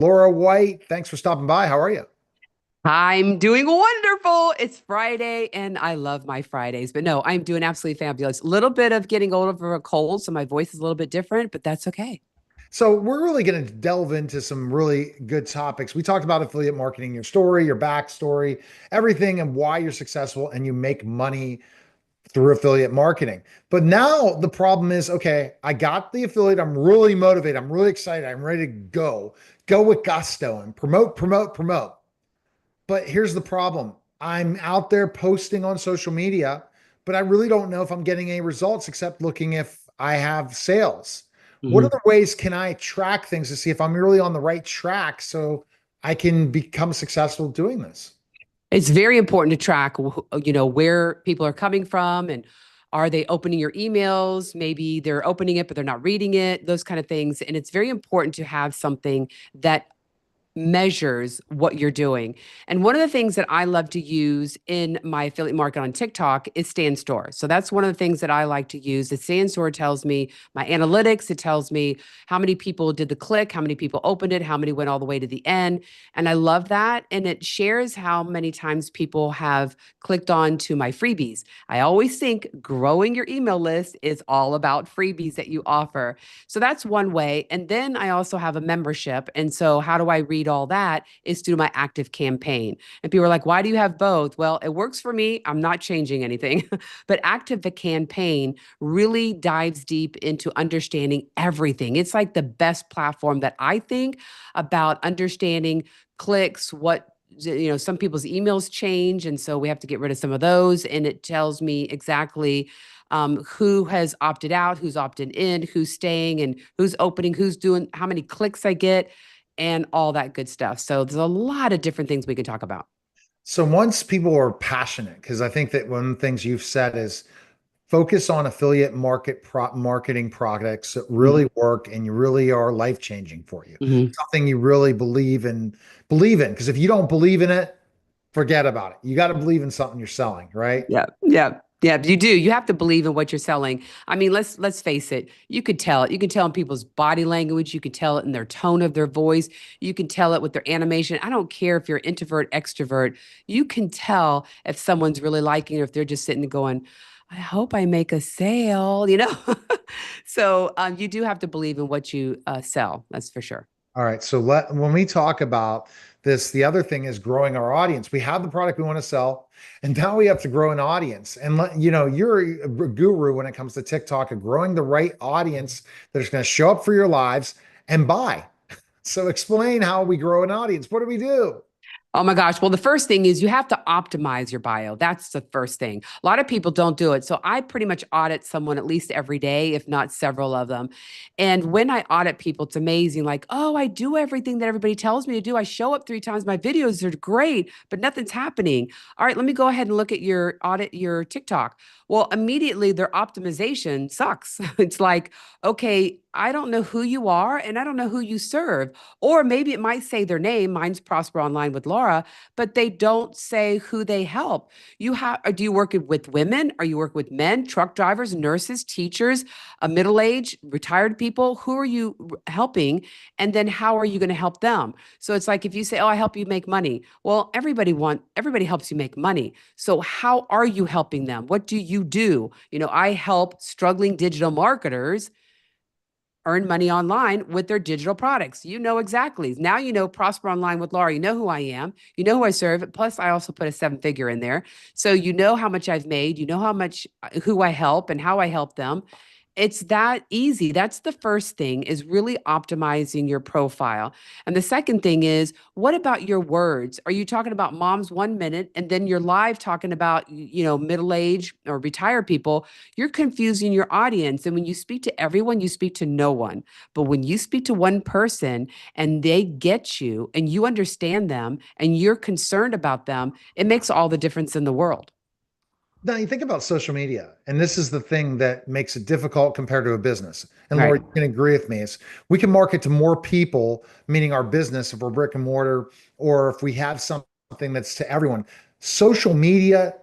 Laura White, thanks for stopping by. How are you? I'm doing wonderful. It's Friday and I love my Fridays. But no, I'm doing absolutely fabulous. A little bit of getting over a cold, so my voice is a little bit different, but that's okay. So, we're really going to delve into some really good topics. We talked about affiliate marketing, your story, your backstory, everything, and why you're successful and you make money through affiliate marketing. But now the problem is okay, I got the affiliate. I'm really motivated. I'm really excited. I'm ready to go with gusto and promote, promote, promote. But here's the problem, I'm out there posting on social media, but I really don't know if I'm getting any results except looking if I have sales. What Mhm. other ways can I track things to see if I'm really on the right track so I can become successful doing this? It's very important to track, where people are coming from and are they opening your emails? Maybe they're opening it, but they're not reading it, those kind of things. And it's very important to have something that measures what you're doing. And one of the things that I love to use in my affiliate market on TikTok is Stand Store. So that's one of the things that I like to use. The Stand Store tells me my analytics, it tells me how many people did the click, how many people opened it, how many went all the way to the end. And I love that. And it shares how many times people have clicked on to my freebies. I always think growing your email list is all about freebies that you offer. So that's one way. And then I also have a membership. And so how do I read all that is through my active campaign. And people are like, why do you have both? Well, it works for me. I'm not changing anything. But active campaign really dives deep into understanding everything. It's like the best platform that I think about understanding clicks, some people's emails change and so we have to get rid of some of those, and it tells me exactly who has opted out, who's opted in, who's staying, and who's opening, who's doing, how many clicks I get, and all that good stuff. So there's a lot of different things we can talk about. So once people are passionate, because I think that one of the things you've said is focus on affiliate marketing products that Mhm. really work and you really are life changing for you. Mhm. Something you really believe in. Because if you don't believe in it, forget about it. You got to believe in something you're selling, right? Yeah, yeah, yeah. You do. You have to believe in what you're selling. I mean, let's face it. You could tell it. You can tell in people's body language. You can tell it in their tone of their voice. You can tell it with their animation. I don't care if you're introvert, extrovert. You can tell if someone's really liking it, or if they're just sitting and going, "I hope I make a sale." So you do have to believe in what you sell. That's for sure. All right. So when we talk about this, the other thing is growing our audience. We have the product we want to sell, and now we have to grow an audience. And you're a guru when it comes to TikTok and growing the right audience that is going to show up for your lives and buy. So explain how we grow an audience. What do we do? Oh my gosh. Well, the first thing is you have to optimize your bio. That's the first thing. A lot of people don't do it. So I pretty much audit someone at least every day, if not several of them. And when I audit people, it's amazing. Like, oh, I do everything that everybody tells me to do. I show up 3 times. My videos are great, but nothing's happening. All right, let me go ahead and look at your TikTok. Well, immediately their optimization sucks. It's like, okay, I don't know who you are and I don't know who you serve. Or maybe it might say their name. Mine's Prosper Online with Laura, but they don't say who they help. Do you work with women? Are you working with men, truck drivers, nurses, teachers, middle age, retired people? Who are you helping? And then how are you going to help them? So it's like if you say, "Oh, I help you make money." Well, everybody helps you make money. So how are you helping them? What do you do? I help struggling digital marketers earn money online with their digital products. You know exactly. Now you know Prosper Online with Laura. You know who I am. You know who I serve. Plus, I also put a 7 figure in there. So you know how much I've made. You know how much who I help and how I help them. It's that easy. That's the first thing, is really optimizing your profile. And the second thing is, what about your words? Are you talking about moms 1 minute and then you're live talking about, middle age or retired people? You're confusing your audience. And when you speak to everyone, you speak to no one. But when you speak to one person and they get you and you understand them and you're concerned about them, it makes all the difference in the world. Now you think about social media, and this is the thing that makes it difficult compared to a business. And Right. Laura, you can agree with me, is we can market to more people, meaning our business, if we're brick and mortar, or if we have something that's to everyone. Social media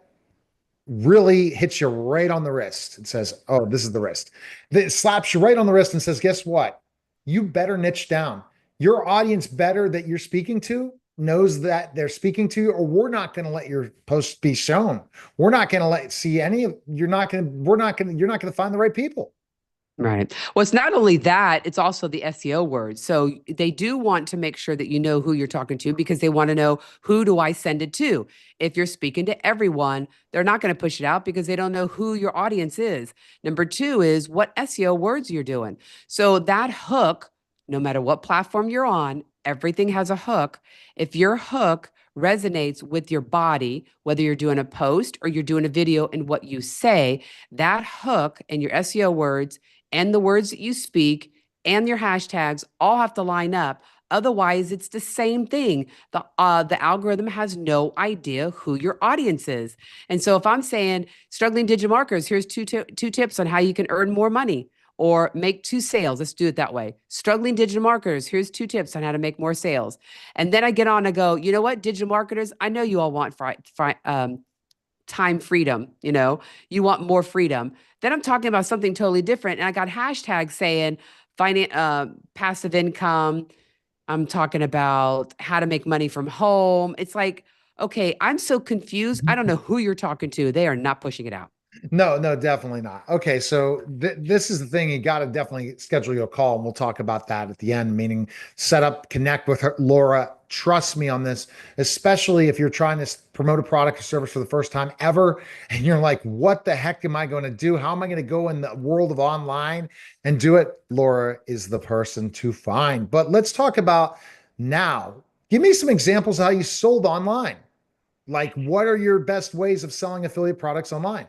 really hits you right on the wrist. It says, "Oh, this is the wrist." It slaps you right on the wrist and says, "Guess what? You better niche down. your audience better that you're speaking to knows that they're speaking to you, or we're not going to let your post be shown. We're not going to let see any of you're not going to we're not going to you're not going to find the right people. Right. Well, it's not only that, it's also the SEO words. So they do want to make sure that you know who you're talking to because they want to know who do I send it to. If you're speaking to everyone, they're not going to push it out because they don't know who your audience is. Number two is what SEO words you're doing. So that hook, no matter what platform you're on, everything has a hook. If your hook resonates with your body, whether you're doing a post or you're doing a video and what you say, that hook and your SEO words and the words that you speak and your hashtags all have to line up. Otherwise, it's the same thing. The algorithm has no idea who your audience is. And so if I'm saying struggling digital marketers, here's two tips on how you can earn more money or make two sales. Let's do it that way. Struggling digital marketers, here's two tips on how to make more sales. And then I get on and go, you know what, digital marketers, I know you all want time freedom, you want more freedom. Then I'm talking about something totally different. And I got hashtags saying passive income. I'm talking about how to make money from home. It's like, okay, I'm so confused. I don't know who you're talking to. They are not pushing it out. No, no, definitely not. Okay, so this is the thing. You got to definitely schedule your call, and we'll talk about that at the end. Meaning, set up, connect with her, Laura. Trust me on this, especially if you're trying to promote a product or service for the first time ever, and you're like, "What the heck am I going to do? How am I going to go in the world of online and do it?" Laura is the person to find. But let's talk about now. Give me some examples of how you sold online. Like, what are your best ways of selling affiliate products online?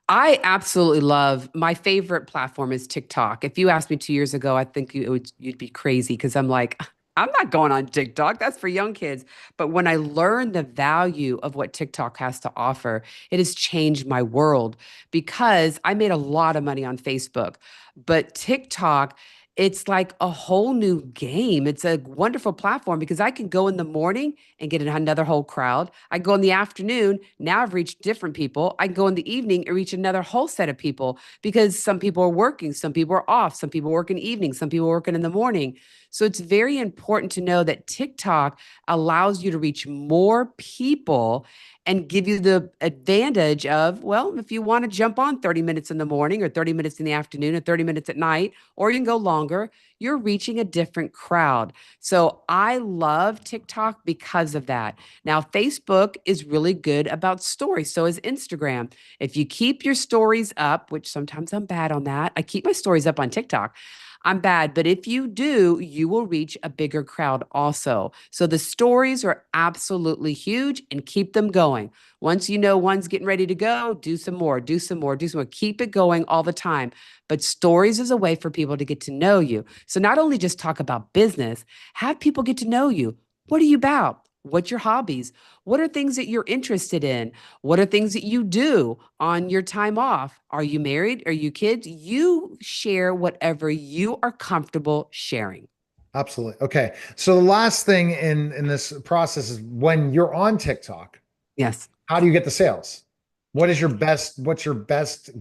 I absolutely love my favorite platform is TikTok. If you asked me 2 years ago, I think you'd be crazy because I'm like, I'm not going on TikTok. That's for young kids. But when I learned the value of what TikTok has to offer, it has changed my world because I made a lot of money on Facebook. But TikTok, it's like a whole new game. It's a wonderful platform because I can go in the morning and get another whole crowd. I go in the afternoon. Now I've reached different people. I go in the evening and reach another whole set of people because some people are working, some people are off, some people work in the evening, some people working in the morning. So it's very important to know that TikTok allows you to reach more people and give you the advantage of, well, if you want to jump on 30 minutes in the morning or 30 minutes in the afternoon or 30 minutes at night, or you can go longer, you're reaching a different crowd. So I love TikTok because of that. Now, Facebook is really good about stories. So is Instagram. If you keep your stories up, which sometimes I'm bad on that, I keep my stories up on TikTok. I'm bad, but if you do, you will reach a bigger crowd also. So the stories are absolutely huge and keep them going. Once you know one's getting ready to go, do some more, do some more, do some more. Keep it going all the time. But stories is a way for people to get to know you. So not only just talk about business, have people get to know you. What are you about? What's your hobbies? What are things that you're interested in? What are things that you do on your time off? Are you married? Are you kids? You share whatever you are comfortable sharing. Absolutely. Okay. So the last thing in this process is when you're on TikTok, Yes. how do you get the sales? What's your best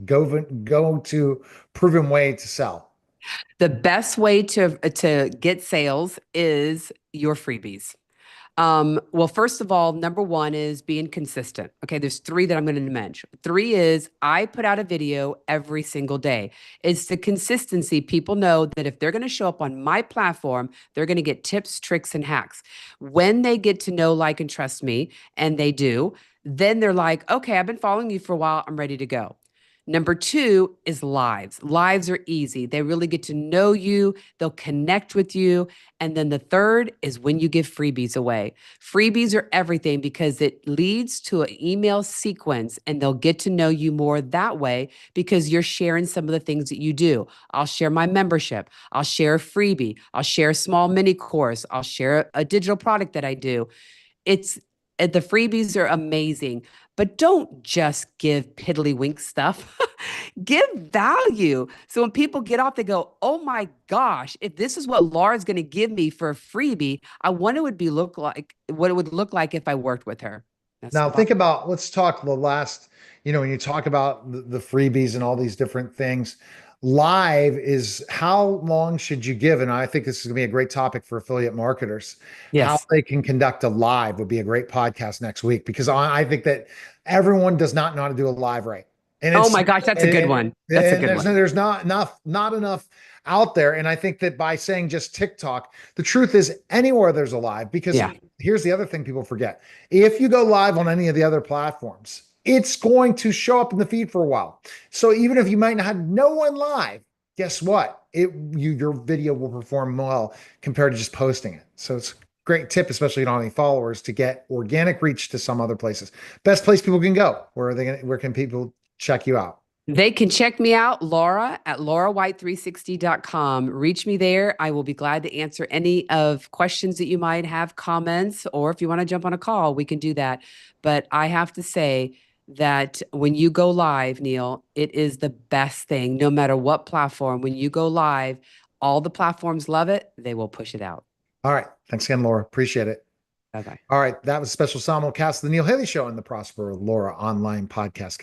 go to proven way to sell? The best way to get sales is your freebies. Well, first of all, number one is being consistent. Okay, there's three that I'm going to mention. Three is I put out a video every single day. It's the consistency. People know that if they're going to show up on my platform, they're going to get tips, tricks, and hacks. When they get to know, like, and trust me, and they do, then they're like, okay, I've been following you for a while. I'm ready to go. Number two is lives. Lives are easy. They really get to know you, they'll connect with you. And then the third is when you give freebies away. Freebies are everything because it leads to an email sequence and they'll get to know you more that way because you're sharing some of the things that you do. I'll share my membership, I'll share a freebie, I'll share a small mini course, I'll share a digital product that I do. It's the freebies are amazing, but don't just give piddly-wink stuff. Give value. So when people get off, they go, "Oh my gosh, if this is what Laura's going to give me for a freebie, I wonder what it would look like if I worked with her." That's Now the bottom. think about, let's talk the last, when you talk about the freebies and all these different things, live is how long should you give? And I think this is going to be a great topic for affiliate marketers. How Yes. they can conduct a live would be a great podcast next week because I think that everyone does not know how to do a live right. And Oh it's my gosh, that's a good and, one. That's a and good one. there's not enough out there. And I think that by saying just TikTok, the truth is anywhere there's a live, because Yeah. here's the other thing people forget. If you go live on any of the other platforms, it's going to show up in the feed for a while. So even if you might not have no one live, guess what? Your video will perform well compared to just posting it. So it's a great tip, especially if you don't have any followers, to get organic reach to some other places. Best place people can go. Where can people check you out? They can check me out, Laura, at laurawhite360.com. Reach me there. I will be glad to answer any of questions that you might have, comments, or if you want to jump on a call, we can do that. But I have to say that when you go live, Neil, it is the best thing, no matter what platform. When you go live, all the platforms love it. They will push it out. All right. Thanks again, Laura. Appreciate it. Bye bye. All right. That was a special simulcast of the Neil Haley Show on the Prosper Laura online podcast.